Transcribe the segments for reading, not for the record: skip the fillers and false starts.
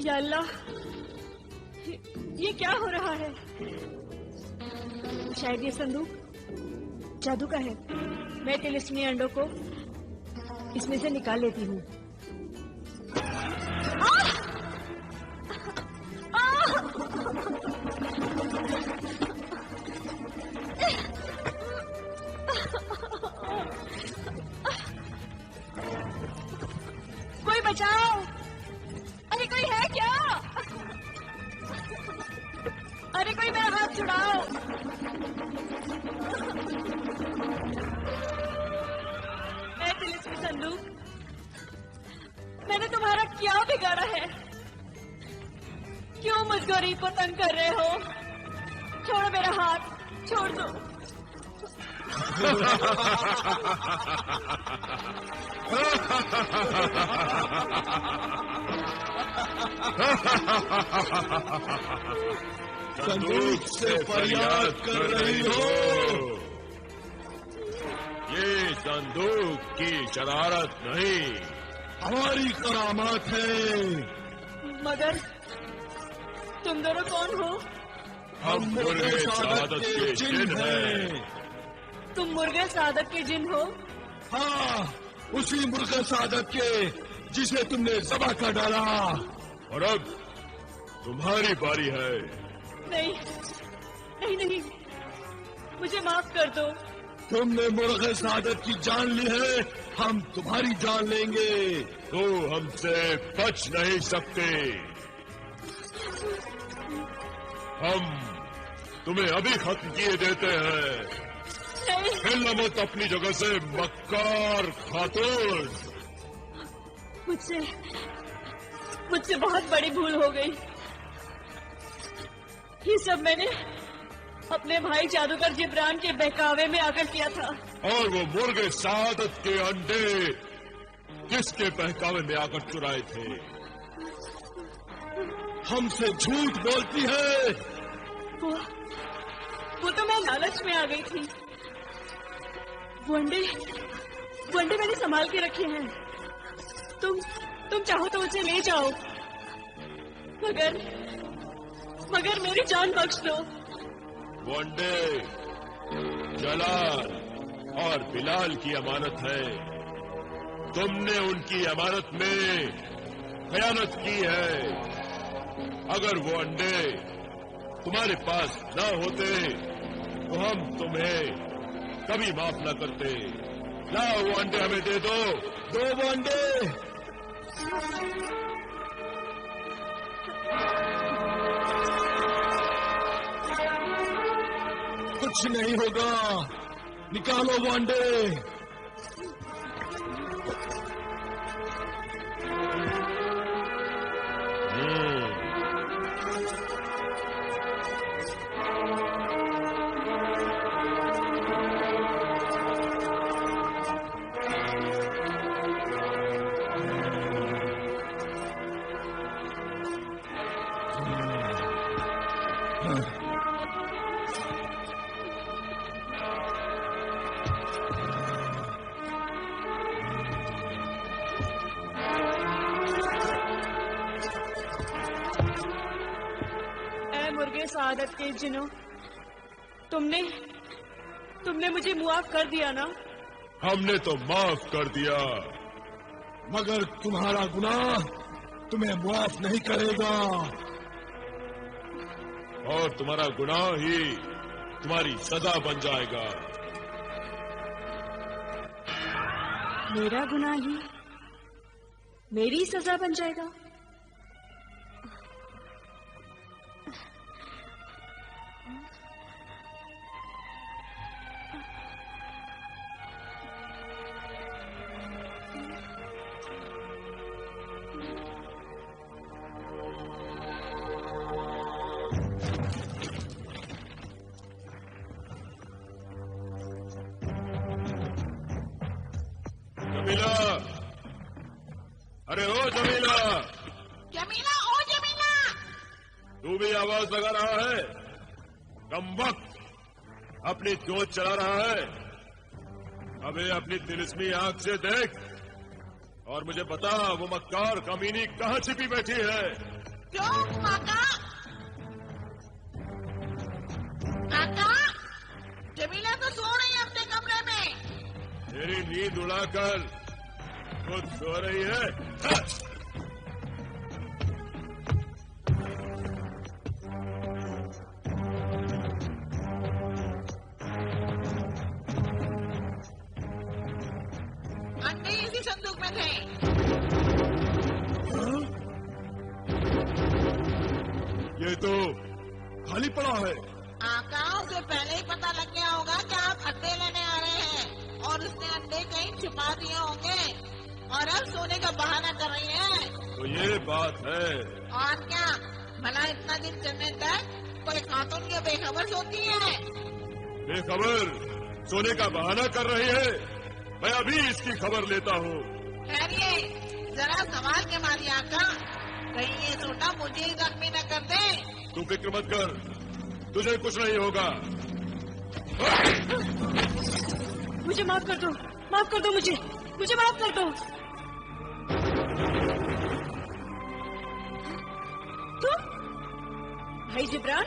या अल्लाह, ये क्या हो रहा है? शायद ये संदूक जादू का है। मैं तिलिस्मी अंडों को इसमें से निकाल लेती हूँ। कोई बचाओ! अरे कोई है क्या? अरे कोई मेरा हाथ छुड़ाओ! ऐ तिलिस्मी संदूक, मैंने तुम्हारा क्या बिगाड़ा है? क्यों मुझ गरीब को तंग कर रहे हो? छोड़ो मेरा हाथ, छोड़ दो। संदूक से फरियाद कर रही हो? ये संदूक की शरारत नहीं, हमारी करामात है। मगर तुम दोनों कौन हो? हम मुर्गे सादत के जिन हैं। तुम मुर्गे सादत के जिन हो? हाँ, उसी मुर्गे सादत के जिसे तुमने ज़बह कर डाला। और अब तुम्हारी बारी है। नहीं नहीं नहीं, मुझे माफ कर दो। तुमने मुर्गे सादत की जान ली है, हम तुम्हारी जान लेंगे। तो हमसे बच नहीं सकते। हम तुम्हें अभी खत्म किए देते हैं। हिलना मत अपनी जगह से, मक्कार खातून। मुझसे बहुत बड़ी भूल हो गई। ये सब मैंने अपने भाई जादूगर जिब्रान के बहकावे में आकर किया था। और वो मुर्गे सादत के अंडे किसके बहकावे में आकर चुराए थे? हमसे झूठ बोलती है। वो तो मैं लालच में आ गई थी। वो अंडे मैंने संभाल के रखे हैं। तुम चाहो तो उसे ले जाओ, मगर मेरी जान बख्श दो। वो अंडे जलाल और बिलाल की अमानत है। तुमने उनकी अमानत में खयानत की है। अगर वो अंडे तुम्हारे पास न होते तो हम तुम्हें कभी माफ न करते। लाओ वो अंडे हमें दे दो वो अंडे। कुछ नहीं होगा, निकालो वो अंडे। सादत के जिनों, तुमने मुझे मुआफ कर दिया ना? हमने तो माफ कर दिया, मगर तुम्हारा गुनाह तुम्हें मुआफ नहीं करेगा। और तुम्हारा गुनाह ही तुम्हारी सजा बन जाएगा। मेरा गुनाह ही मेरी सजा बन जाएगा? जमीला, अरे ओ जमीला। जमीला, ओ जमीला। तू भी आवाज लगा रहा है? कमबख्त, अपनी जोत चला रहा है? अबे अपनी तिलिस्मी आंख से देख और मुझे बता वो मक्कार कमीनी कहां छिपी बैठी है। क्यों काका? काका, जमीला तो सो रही है अपने कमरे में। मेरी नींद उड़ाकर खुद सो रही है। अंडे इसी संदूक में थे। ये तो खाली पड़ा है। आका, उसे पहले ही पता लग गया होगा कि आप अंडे लेने आ रहे हैं और उसने अंडे कहीं छुपा दिए होंगे और अब सोने का बहाना कर रही है। तो ये बात है। और क्या, भला इतना दिन चलने तक कोई खातून क्या बेखबर सोती है? बेखबर सोने का बहाना कर रही है। मैं अभी इसकी खबर लेता हूँ। ठहरिए, जरा सवाल के मारिए आका, कहीं ये सोटा मुझे ही जख्मी न कर दे। तू फिक्र मत कर, तुझे कुछ नहीं होगा। मुझे माफ कर दो, माफ कर दो मुझे माफ कर दो। तुम भाई जिब्रान?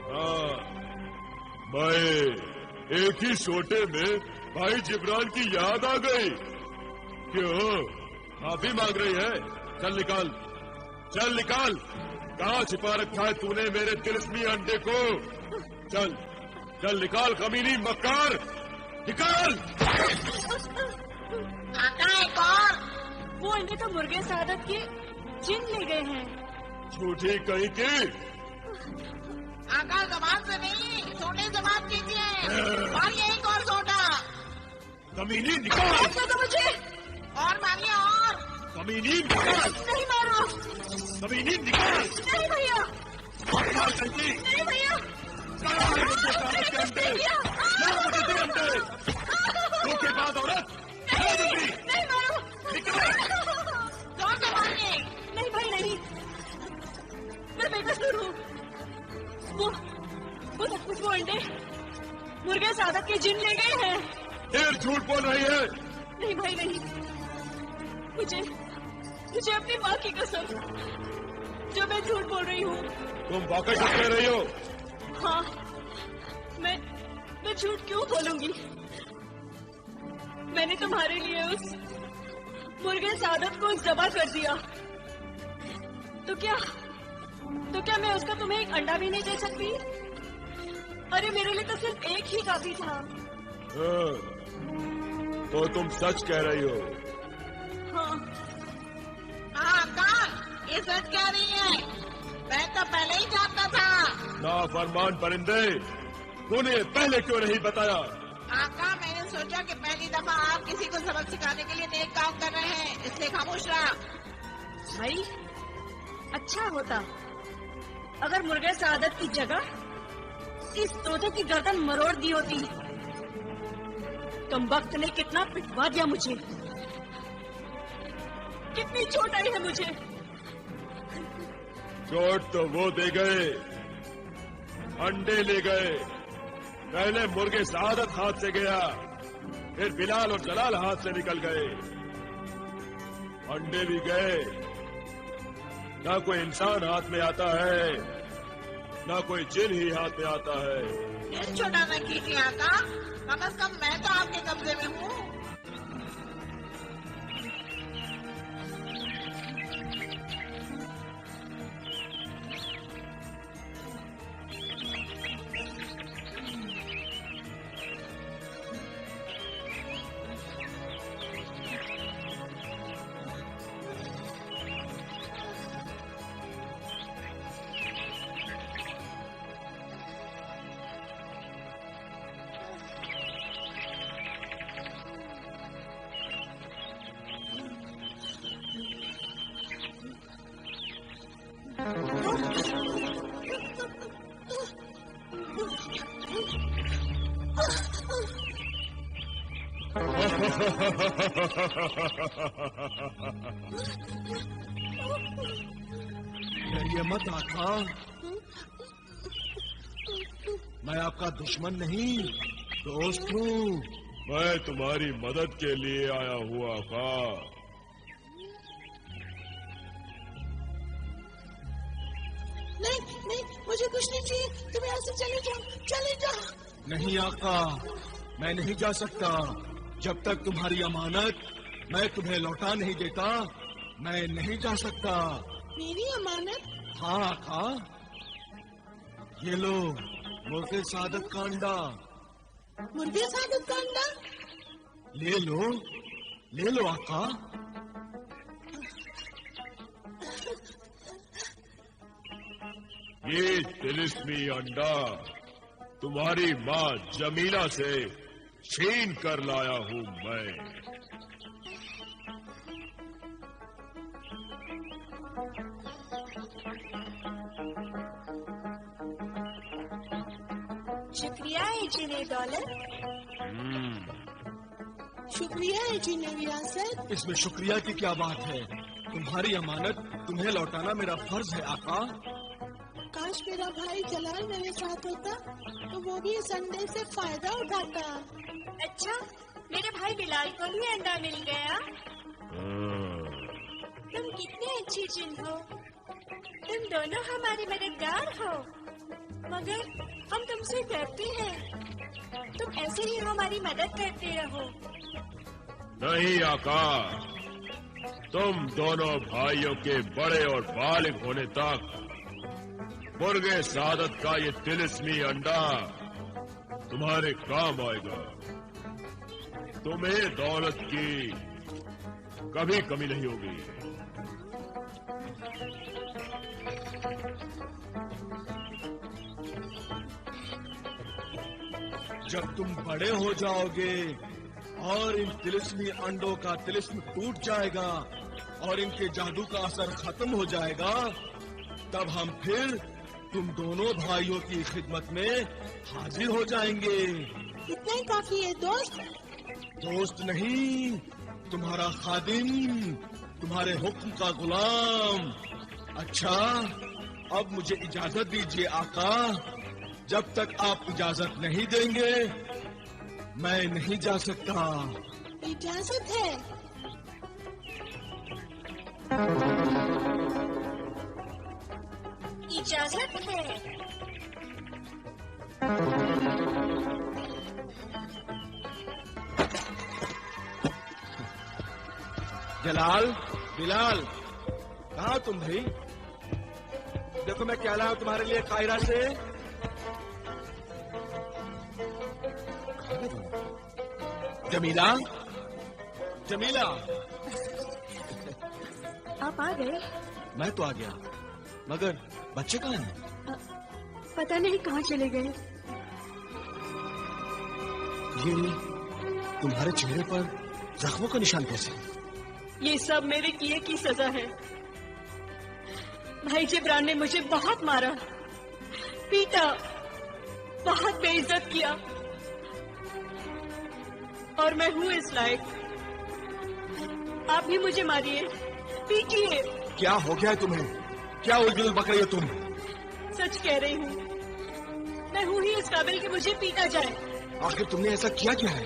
हाँ, मैं एक ही सोटे में भाई जिब्रान की याद आ गई। क्यों, माफी मांग रही है? चल निकाल, चल निकाल। कहाँ छिपा रखा है तूने मेरे तिलस्मी अंडे को? चल चल निकाल, कमीनी मक्कार, निकाल। आका, एक और। वो अंडे तो मुर्गे सादत के जिन ले गए हैं। झूठी कहीं की। आका, जबान से नहीं, सोने जबान कीजिए। मारिए एक और सोटा। कमीनी निकाल। माफ कर दो मुझे। और मारिए और। कमीनी निकाल। नहीं मारो। कमीनी निकाल। नहीं भैया। निकाल जल्दी। नहीं भैया। कहाँ है मुझे सादत के अंडे? ला मुझे दे अंडे। धोखे बाद औरत, ला जल्दी। नहीं मारो। निकाल। जोर से मारिए। नहीं भाई नहीं, मैं बेकसूर हूँ। वो सचमुच वो अंडे मुर्गे सादत के जिन ले गए हैं। फिर झूठ बोल रही है। नहीं भाई नहीं, मुझे अपनी माँ की कसम, जो मैं झूठ बोल रही हूँ। तुम वाकई झूठ कह रही हो? हाँ, मैं झूठ क्यों बोलूंगी? मैंने तुम्हारे लिए उस मुर्गे सादत को ज़बह कर दिया। तो क्या मैं उसका तुम्हें एक अंडा भी नहीं दे सकती? अरे मेरे लिए तो सिर्फ एक ही काफी था। हाँ, तो तुम सच कह रही हो? हाँ। आका, ये सच कह रही है। मैं तो पहले ही जानता था। नाफरमान परिंदे, तूने पहले क्यों नहीं बताया? आका, मैंने सोचा कि पहली दफा आप किसी को सबक सिखाने के लिए नेक काम कर रहे हैं, इसलिए खामोश रहा। भाई, अच्छा होता अगर मुर्गे सादत की जगह इस तोते की गर्दन मरोड़ दी होती। तुम वक्त ने कितना पिटवा दिया मुझे, कितनी चोट आई है मुझे। चोट तो वो दे गए, अंडे ले गए। पहले मुर्गे सादत हाथ से गया, फिर बिलाल और जलाल हाथ से निकल गए। अंडे भी गए। ना कोई इंसान हाथ में आता है, ना कोई जिन ही हाथ में आता है। दिल छोटा न कीजिए आका, कम से कम मैं तो आपके कब्जे में हूँ। डरिए मत आका, मैं आपका दुश्मन नहीं, दोस्त हूँ। मैं तुम्हारी मदद के लिए आया हुआ था। नहीं नहीं, मुझे कुछ नहीं चाहिए, तुम यहाँ से चले जाओ, चले जाओ। नहीं आका, मैं नहीं जा सकता। जब तक तुम्हारी अमानत मैं तुम्हें लौटा नहीं देता, मैं नहीं जा सकता। मेरी अमानत? हाँ आका, ये लो मुर्गे सादत का अंडा। मुर्गे सादत का अंडा? ले लो आका। ये तिलिस्मी अंडा तुम्हारी माँ जमीला से छीन कर लाया हूँ मैं। शुक्रिया है जिन्हें दौलत। शुक्रिया है जी मेरी रियासत। इसमें शुक्रिया की क्या बात है? तुम्हारी अमानत तुम्हें लौटाना मेरा फर्ज है आका। काश मेरा भाई जलाल मेरे साथ होता तो वो भी इस अंडे से फायदा उठाता। अच्छा, मेरे भाई बिलाल को भी अंडा मिल गया। तुम कितने अच्छी जिन हो, तुम दोनों हमारे मददगार हो, मगर हम तुमसे डरते हैं। तुम ऐसे ही हमारी मदद करते रहो। नहीं आका, तुम दोनों भाइयों के बड़े और बालिग होने तक मुर्गे सादत का ये तिलिस्मी अंडा तुम्हारे काम आएगा। तुम्हें दौलत की कभी कमी नहीं होगी। जब तुम बड़े हो जाओगे और इन तिलिस्मी अंडों का तिलिस्म टूट जाएगा और इनके जादू का असर खत्म हो जाएगा, तब हम फिर तुम दोनों भाइयों की खिदमत में हाजिर हो जाएंगे। इतना ही काफी है दोस्त। दोस्त नहीं, तुम्हारा खादिम, तुम्हारे हुक्म का गुलाम। अच्छा, अब मुझे इजाजत दीजिए आका। जब तक आप इजाजत नहीं देंगे मैं नहीं जा सकता। इजाजत है? इजाजत है। जलाल, बिलाल, कहाँ तुम भाई? देखो मैं क्या लाया हूं तुम्हारे लिए कायरा से। जमीला, जमीला, आप आ गए? मैं तो आ गया, मगर बच्चे कहाँ हैं? पता नहीं कहाँ चले गए। ये तुम्हारे चेहरे पर जख्मों का निशान कैसे? ये सब मेरे किए की सजा है। भाई जिब्रान ने मुझे बहुत मारा, पीटा, बहुत बेइज्जत किया और मैं हूँ इस लायक। आप भी मुझे मारिए, पीटिए। क्या हो गया तुम्हें? क्या उलझुल बक रही हो तुम? सच कह रही हूँ, मैं हूँ ही इस काबिल कि मुझे पीटा जाए। आखिर तुमने ऐसा किया क्या है?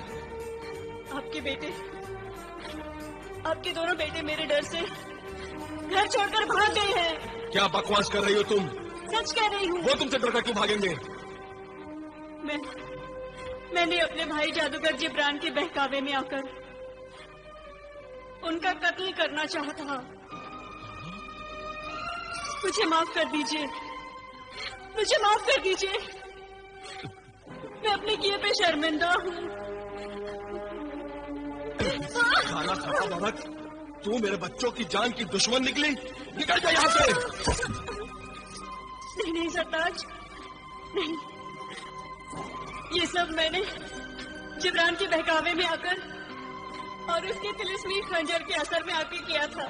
आपके बेटे, आपके दोनों बेटे मेरे डर से घर छोड़कर भाग गए हैं। क्या बकवास कर रही हो तुम? सच कह रही हूँ। वो तुमसे डरकर क्यों भागेंगे? मैंने अपने भाई जादूगर जिब्रान के बहकावे में आकर उनका कत्ल करना चाहा था। मुझे माफ कर दीजिए, मुझे माफ कर दीजिए। मैं अपने किए पे शर्मिंदा हूँ। खाना खराब औरत, तू मेरे बच्चों की जान की दुश्मन निकली। निकल जा यहाँ से। नहीं नहीं सरताज, नहीं। ये सब मैंने जिब्रान के बहकावे में आकर और उसके तिलिस्मी खंजर के असर में आके किया था।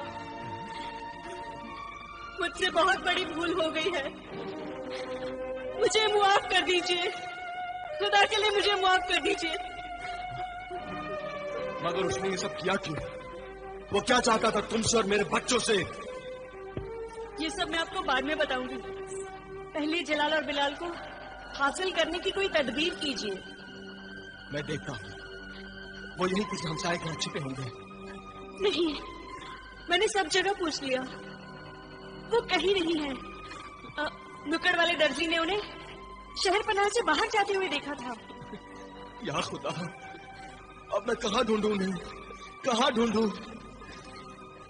मुझसे बहुत बड़ी भूल हो गई है। मुझे मुआफ कर दीजिए, खुदा के लिए मुझे मुआफ कर दीजिए। मगर उसने ये सब किया क्यों? वो क्या चाहता था तुमसे और मेरे बच्चों से? ये सब मैं आपको बाद में बताऊंगी। पहले जलाल और बिलाल को हासिल करने की कोई तदबीर कीजिए। मैं देखता हूँ, वो यही किसी हमसाये के छिपे होंगे। नहीं, मैंने सब जगह पूछ लिया, वो कहीं नहीं है। नुक्कड़ वाले दर्जी ने उन्हें शहर पनाह से बाहर जाते हुए देखा था। या खुदा, अब मैं कहाँ ढूंढूं उन्हें, कहाँ ढूंढूं?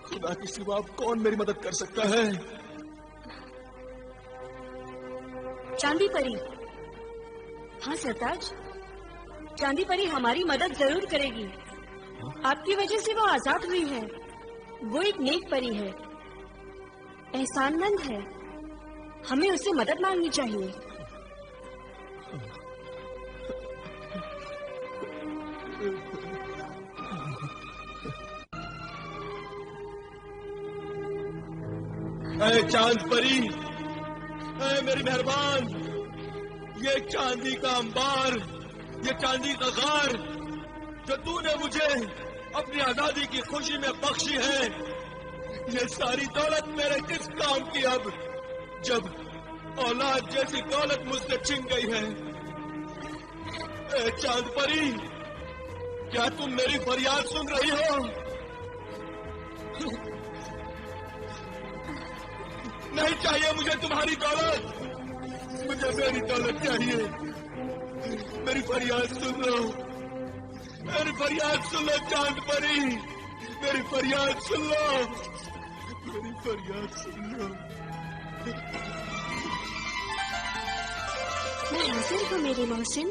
खुदा के सिवा अब कौन मेरी मदद कर सकता है? चांदी परी। हाँ सरताज, चांदी परी हमारी मदद जरूर करेगी। आपकी वजह से वो आजाद हुई है। वो एक नेक परी है, एहसानमंद है। हमें उससे मदद मांगनी चाहिए। ऐ चांद परी, ऐ मेरी मेहरबान, ये चांदी का अंबार, ये चांदी का गार जो तूने मुझे अपनी आजादी की खुशी में बख्शी है, ये सारी दौलत मेरे किस काम की अब, जब औलाद जैसी दौलत मुझसे छिन गई है। ए चांद परी, क्या तुम मेरी फरियाद सुन रही हो? नहीं चाहिए मुझे तुम्हारी दौलत, मुझे मेरी दौलत चाहिए। मेरी फरियाद सुन लो, मेरी फरियाद सुन लो चांद परी, मेरी फरियाद सुन लो, मेरी फरियाद सुन लो। मैं हाजिर हूँ मेरे मोहसिन।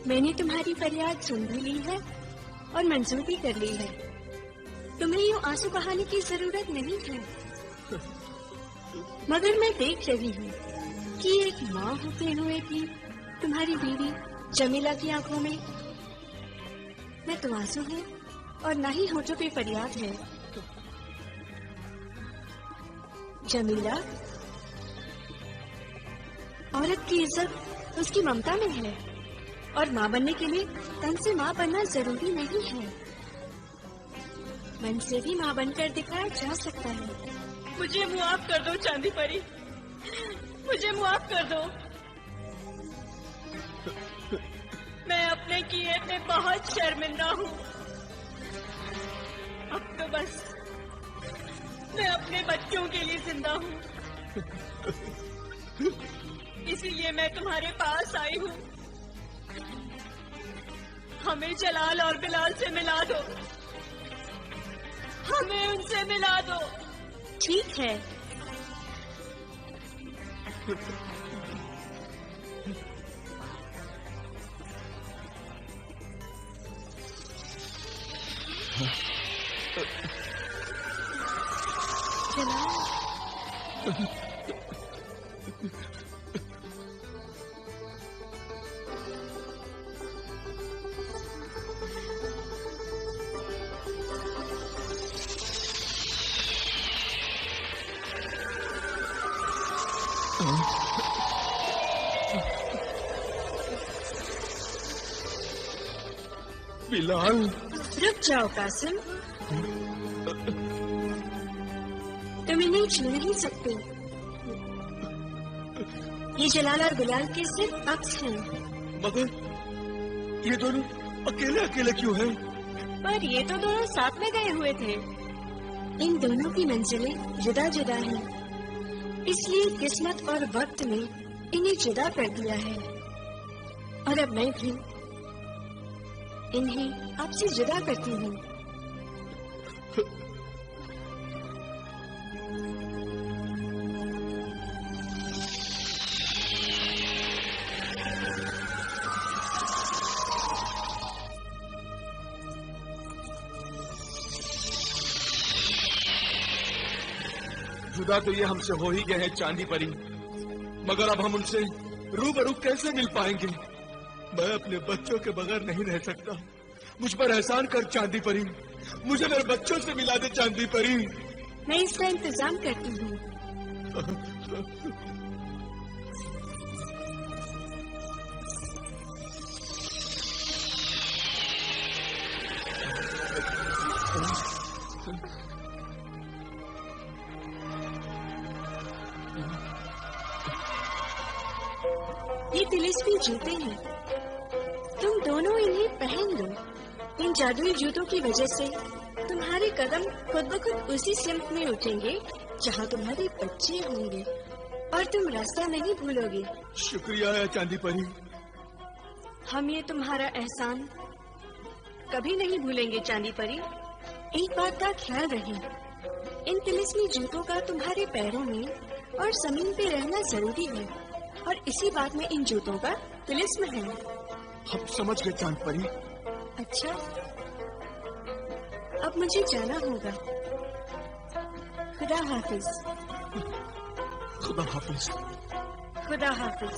मैंने तुम्हारी फरियाद सुन भी ली है और मंजूर भी कर ली है। तुम्हें यूँ आंसू बहाने की जरूरत नहीं है। मगर मैं देख रही हूँ कि एक माँ होते हुए भी तुम्हारी बीवी जमीला की आंखों में न तो आंसू है और न ही होठों पे फरियाद है। जमीला, औरत की इज्जत उसकी ममता में है और माँ बनने के लिए तन से माँ बनना जरूरी नहीं है। मन से भी माँ बनकर दिखाया जा सकता है। मुझे मुआफ कर दो चांदी परी, मुझे मुआफ कर दो। मैं अपने किए पे बहुत शर्मिंदा हूँ। अब तो बस मैं अपने बच्चों के लिए जिंदा हूँ। इसीलिए मैं तुम्हारे पास आई हूँ। हमें जलाल और बिलाल से मिला दो, हमें उनसे मिला दो। ठीक है। जलाल, बिलाल, रुक जाओ कासिम, तुम इन्हें छू नहीं सकते। ये जलाल और बिलाल के सिर्फ अक्स हैं। मगर ये दोनों अकेले अकेले क्यों हैं? पर ये तो दोनों साथ में गए हुए थे। इन दोनों की मंजिलें जुदा जुदा हैं, इसलिए किस्मत और वक्त ने इन्हें जुदा कर दिया है। और अब मैं भी इन्हें आपसे जुदा करती हूँ। जुदा तो ये हमसे हो ही गए हैं चांदी परी, मगर अब हम उनसे रूबरू कैसे मिल पाएंगे? मैं अपने बच्चों के बगैर नहीं रह सकता। मुझ पर एहसान कर चांदी परी, मुझे मेरे बच्चों से मिला दे चांदी परी। मैं इसका इंतजाम करती हूँ। ये तिलिस्मी जूते हैं, तुम दोनों इन्हें पहन लो। इन जादुई जूतों की वजह से तुम्हारे कदम खुद ब खुद उसी सिमत में उठेंगे जहाँ तुम्हारे बच्चे होंगे और तुम रास्ता नहीं भूलोगे। शुक्रिया है चांदी परी। हम ये तुम्हारा एहसान कभी नहीं भूलेंगे चांदी परी। एक बात का ख्याल रहे, इन तिलिस्मी जूतों का तुम्हारे पैरों में और जमीन पे रहना जरूरी है और इसी बात में इन जूतों का तिलिस्म है। हम समझ गए चांद परी। अच्छा, अब मुझे जाना होगा। खुदा हाफिज। खुदा हाफिज। खुदा हाफिज।